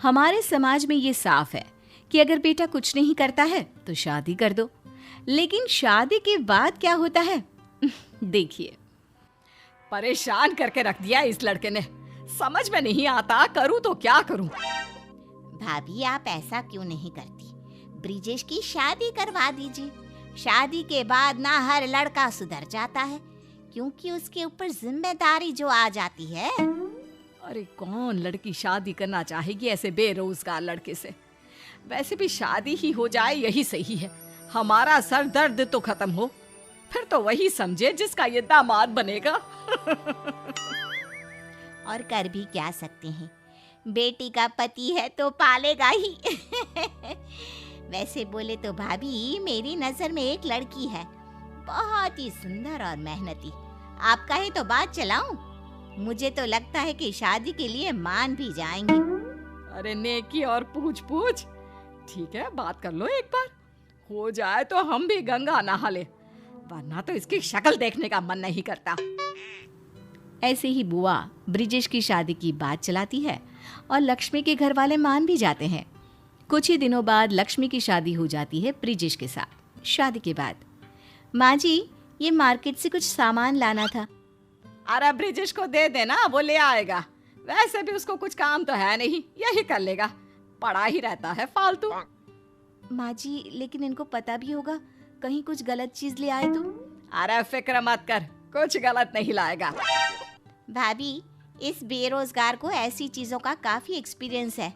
हमारे समाज में ये साफ है कि अगर बेटा कुछ नहीं करता है तो शादी कर दो, लेकिन शादी के बाद क्या होता है देखिए। परेशान करके रख दिया इस लड़के ने, समझ में नहीं आता करूं तो क्या करूं। भाभी आप ऐसा क्यों नहीं करती, ब्रिजेश की शादी करवा दीजिए। शादी के बाद ना हर लड़का सुधर जाता है, क्योंकि उसके ऊपर जिम्मेदारी जो आ जाती है। अरे कौन लड़की शादी करना चाहेगी ऐसे बेरोजगार लड़के से। वैसे भी शादी ही हो जाए यही सही है, हमारा सर दर्द तो खत्म हो। फिर तो वही समझे जिसका ये दामाद बनेगा। और कर भी क्या सकते हैं, बेटी का पति है तो पालेगा ही। वैसे बोले तो भाभी मेरी नजर में एक लड़की है, बहुत ही सुंदर और मेहनती। आप कहे तो बात चलाऊं? मुझे तो लगता है कि शादी के लिए मान भी जाएंगे। अरे नेकी और पूछ पूछ, ठीक है बात कर लो एक बार, हो जाए तो हम भी गंगा नहा ले, वरना तो इसकी शक्ल देखने का मन नहीं करता। ऐसे ही बुआ ब्रिजेश की शादी की बात चलाती है और लक्ष्मी के घर वाले मान भी जाते हैं। कुछ ही दिनों बाद लक्ष्मी की शादी हो जाती है ब्रिजेश के साथ। शादी के बाद, माँ जी ये मार्केट से कुछ सामान लाना था। अरे ब्रिजेश को दे देना, वो ले आएगा। वैसे भी उसको कुछ काम तो है नहीं, यही कर लेगा, पड़ा ही रहता है फालतू। माँ जी लेकिन इनको पता भी होगा कहीं कुछ गलत चीज ले आए तो। अरे फिक्र मत कर, कुछ गलत नहीं लाएगा। भाभी इस बेरोजगार को ऐसी चीजों का काफी एक्सपीरियंस है,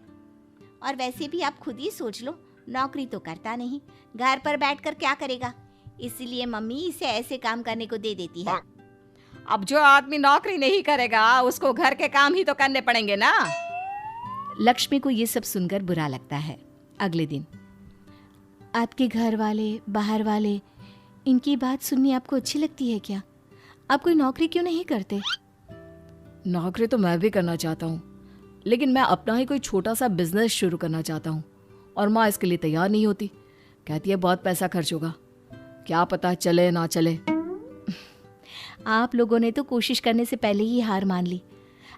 और वैसे भी आप खुद ही सोच लो, नौकरी तो करता नहीं, घर पर बैठकर क्या करेगा, इसलिए मम्मी इसे ऐसे काम करने को दे देती है। अब जो आदमी नौकरी नहीं करेगा उसको घर के काम ही तो करने पड़ेंगे ना। लक्ष्मी को ये सब सुनकर बुरा लगता है। अगले दिन, आपके घर वाले बाहर वाले इनकी बात सुननी आपको अच्छी लगती है क्या? आप कोई नौकरी क्यों नहीं करते? नौकरी तो मैं भी करना चाहता हूँ, लेकिन मैं अपना ही कोई छोटा सा बिजनेस शुरू करना चाहता हूँ, और माँ इसके लिए तैयार नहीं होती। कहती है बहुत पैसा खर्च होगा, क्या पता चले ना चले। आप लोगों ने तो कोशिश करने से पहले ही हार मान ली।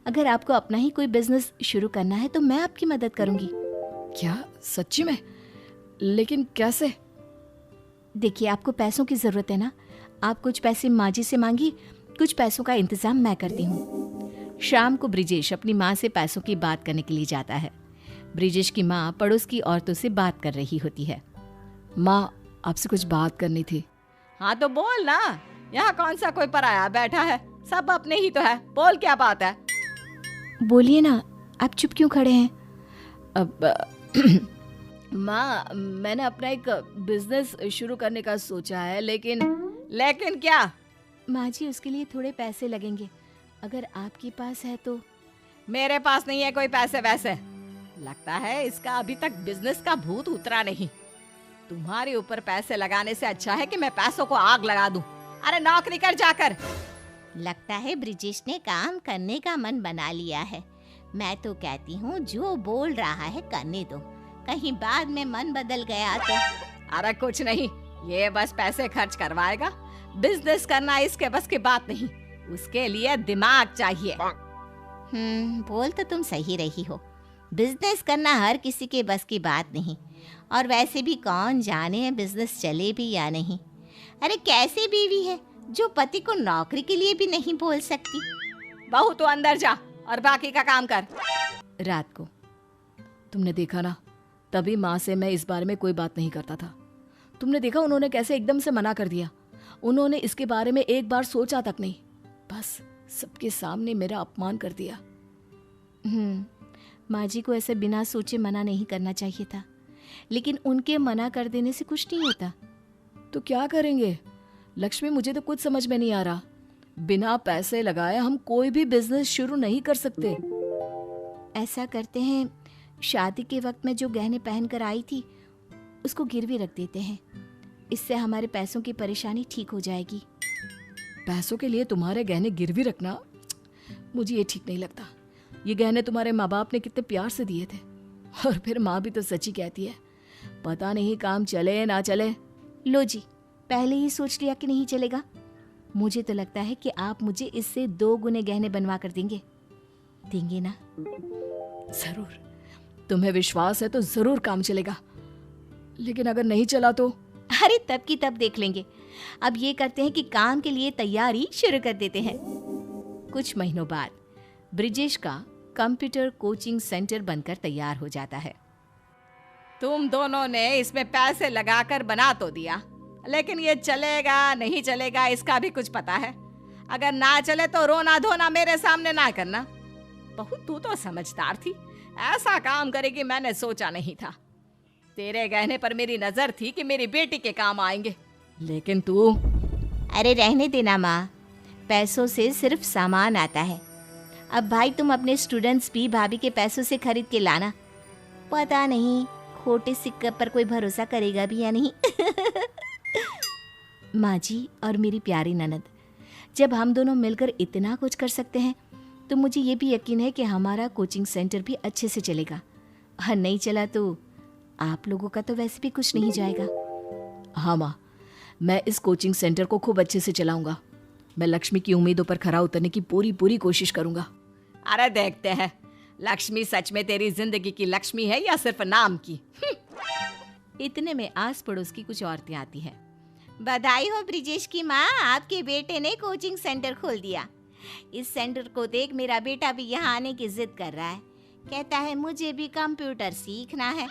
अगर आपको अपना ही कोई बिजनेस शुरू करना है तो मैं आपकी मदद करूंगी। क्या सच्ची में? लेकिन कैसे? देखिए आपको पैसों की जरूरत है ना, आप कुछ पैसे माँ जी से मांगी, कुछ पैसों का इंतजाम मैं करती हूँ। शाम को ब्रिजेश अपनी माँ से पैसों की बात करने के लिए जाता है। ब्रिजेश की माँ पड़ोस की औरतों से बात कर रही होती है। माँ आपसे कुछ बात करनी थी। हाँ तो बोल ना, यहाँ कौन सा कोई पराया बैठा है, सब अपने ही तो है, बोल क्या बात है। बोलिए ना, आप चुप क्यों खड़े हैं? अब माँ मैंने अपना एक बिजनेस शुरू करने का सोचा है, लेकिन क्या? माँ जी उसके लिए थोड़े पैसे लगेंगे, अगर आपके पास है तो। मेरे पास नहीं है कोई पैसे वैसे, लगता है इसका अभी तक बिजनेस का भूत उतरा नहीं। तुम्हारे ऊपर पैसे लगाने से अच्छा है कि मैं पैसों को आग लगा दूं। अरे नौकरी कर जाकर। लगता है ब्रिजेश ने काम करने का मन बना लिया है। मैं तो कहती हूँ जो बोल रहा है करने दो, कहीं बाद में मन बदल गया तो। अरे कुछ नहीं, ये बस पैसे खर्च करवाएगा, बिजनेस करना इसके बस की बात नहीं, उसके लिए दिमाग चाहिए। बोल तो तुम सही रही हो, बिजनेस करना हर किसी के बस की बात नहीं, और वैसे भी कौन जाने बिजनेस चले भी या नहीं। अरे कैसी बीवी है जो पति को नौकरी के लिए भी नहीं बोल सकती। बहू तो अंदर जा और बाकी का काम कर। रात को तुमने देखा ना, तभी माँ से मैं इस बारे में कोई बात नहीं करता था। तुमने देखा उन्होंने कैसे एकदम से मना कर दिया। उन्होंने इसके बारे में एक बार सोचा तक नहीं, बस सबके सामने मेरा अपमान कर दिया। माँ जी को ऐसे बिना सोचे मना नहीं करना चाहिए था, लेकिन उनके मना कर देने से कुछ नहीं होता। तो क्या करेंगे लक्ष्मी, मुझे तो कुछ समझ में नहीं आ रहा। बिना पैसे लगाए हम कोई भी बिजनेस शुरू नहीं कर सकते। ऐसा करते हैं, शादी के वक्त में जो गहने पहन कर आई थी उसको गिरवी रख देते हैं, इससे हमारे पैसों की परेशानी ठीक हो जाएगी। पैसों के लिए तुम्हारे गहने गिरवी रखना, मुझे ये ठीक नहीं लगता। ये गहने तुम्हारे माँ बाप ने कितने प्यार से दिए थे, और फिर माँ भी तो सच्ची कहती है, पता नहीं काम चले ना चले। लो जी, पहले ही सोच लिया कि नहीं चलेगा। मुझे तो लगता है कि आप मुझे इससे 2 गुने गहने बनवा कर देंगे ना? जरूर, तुम्हें विश्वास है तो जरूर काम चलेगा, लेकिन अगर नहीं चला तो? अरे तब की तब देख लेंगे। अब ये करते हैं कि काम के लिए तैयारी शुरू कर देते हैं। कुछ महीनों बाद ब्रिजेश का कंप्यूटर कोचिंग सेंटर बनकर तैयार हो जाता है। तुम दोनों ने इसमें पैसे लगाकर बना तो दिया, लेकिन ये चलेगा नहीं चलेगा इसका भी कुछ पता है? अगर ना चले तो रोना धोना मेरे सामने ना करना। बहू तू तो समझदार थी, ऐसा काम करेगी मैंने सोचा नहीं था। तेरे गहने पर मेरी नजर थी कि मेरी बेटी के काम आएंगे, लेकिन तू। अरे रहने देना माँ, पैसों से सिर्फ सामान आता है। अब भाई तुम अपने स्टूडेंट्स भी भाभी के पैसों से खरीद के लाना। पता नहीं खोटे सिक्के पर कोई भरोसा करेगा भी या नहीं। माँ जी और मेरी प्यारी ननद, जब हम दोनों मिलकर इतना कुछ कर सकते हैं तो मुझे ये भी यकीन है कि हमारा कोचिंग सेंटर भी अच्छे से चलेगा। और नहीं चला तो आप लोगों का तो वैसे भी कुछ नहीं जाएगा। हाँ माँ, मैं इस कोचिंग सेंटर को खूब अच्छे से चलाऊंगा। मैं लक्ष्मी की उम्मीदों पर खरा उतरने की पूरी कोशिश करूंगा। अरे देखते हैं लक्ष्मी सच में तेरी जिंदगी की लक्ष्मी है या सिर्फ नाम की। इतने में आस पड़ोस की कुछ औरतें आती हैं। बधाई हो ब्रिजेश की माँ, आपके बेटे ने कोचिंग सेंटर खोल दिया। इस सेंटर को देख मेरा बेटा भी यहाँ आने की जिद कर रहा है। कहता है मुझे भी कंप्यूटर सीखना है।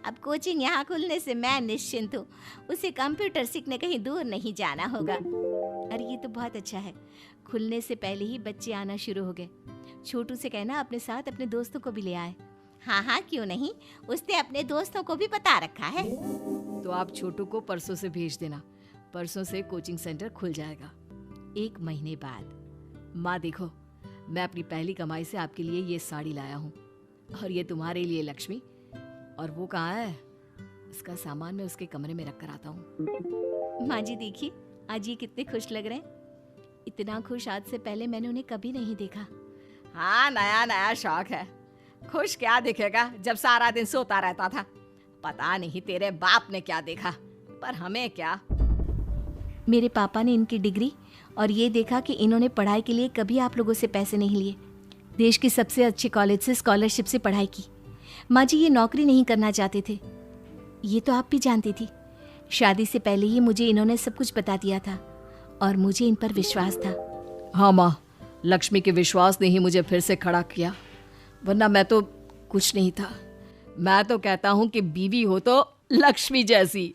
अब कोचिंग यहाँ खुलने से मैं निश्चिंत हूँ, उसे कंप्यूटर सीखने कहीं दूर नहीं जाना होगा। अरे ये तो बहुत अच्छा है, खुलने से पहले ही बच्चे आना शुरू हो गए। छोटू से कहना अपने साथ अपने दोस्तों को भी ले आए। हाँ क्यों नहीं, उसने अपने दोस्तों को भी बता रखा है। तो आप छोटू को परसों से भेज देना, परसों से कोचिंग सेंटर खुल जाएगा। 1 महीने बाद। माँ देखो, मैं अपनी पहली कमाई से आपके लिए ये साड़ी लाया हूँ, और ये तुम्हारे लिए लक्ष्मी। और वो कहाँ है? इसका सामान मैं उसके कमरे में रख कर आता हूँ। माँ जी देखिए, आज ये कितने खुश लग रहे हैं। इतना खुश आज से पहले मैंने उन्हें कभी नहीं देखा। हाँ, नया शौक है। खुश क्या दिखेगा जब सारा दिन सोता रहता था। पता नहीं तेरे बाप ने क्या देखा, पर हमें क्या। मेरे पापा ने इनकी डिग्री और ये देखा कि इन्होंने पढ़ाई के लिए कभी आप लोगों से पैसे नहीं लिए। देश के सबसे अच्छे कॉलेज से स्कॉलरशिप से पढ़ाई की। माँ जी ये नौकरी नहीं करना चाहते थे, ये तो आप भी जानती थी। शादी से पहले ही मुझे इन्होंने सब कुछ बता दिया था और मुझे इन पर विश्वास था। हाँ माँ, लक्ष्मी के विश्वास ने ही मुझे फिर से खड़ा किया, वरना मैं तो कुछ नहीं था। मैं तो कहता हूँ कि बीवी हो तो लक्ष्मी जैसी।